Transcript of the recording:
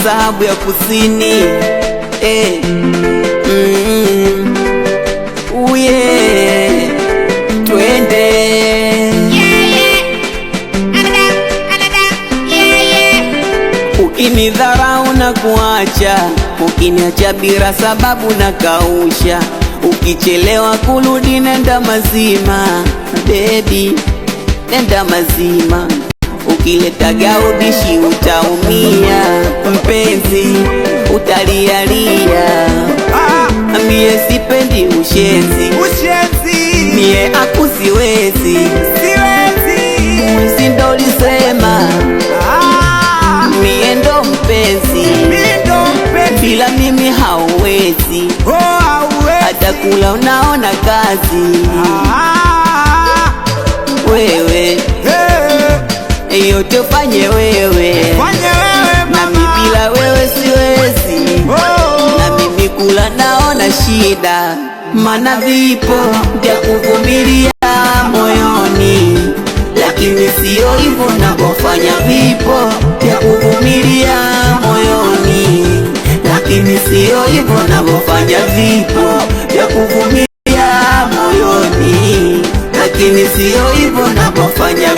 dhahabu ya kusini. Uye twende. Ukinidharau na kuacha, ukiniacha bila sababu na kausha, ukichelewa kurudi nenda mazima, baby nenda mazima. Ukileta gaudishi utaumia, mpenzi utalialia. Mie sipendi ushenzi, mie akusiwezi, mwezi ndo lisema mie ndo mpenzi, bila mimi hauwezi, hata kula unaona kazi. Wewe yote ufanye wewe, nami bila wewe siwezi. Na mimi kula naona shida, mana vipo vya kuvumilia moyoni, lakini sio hivyo navyofanya. Vipo vya kuvumilia moyoni, lakini sio hivyo navyofanya. Vipo vya kuvumilia moyoni, lakini sio hivyo navyofanya.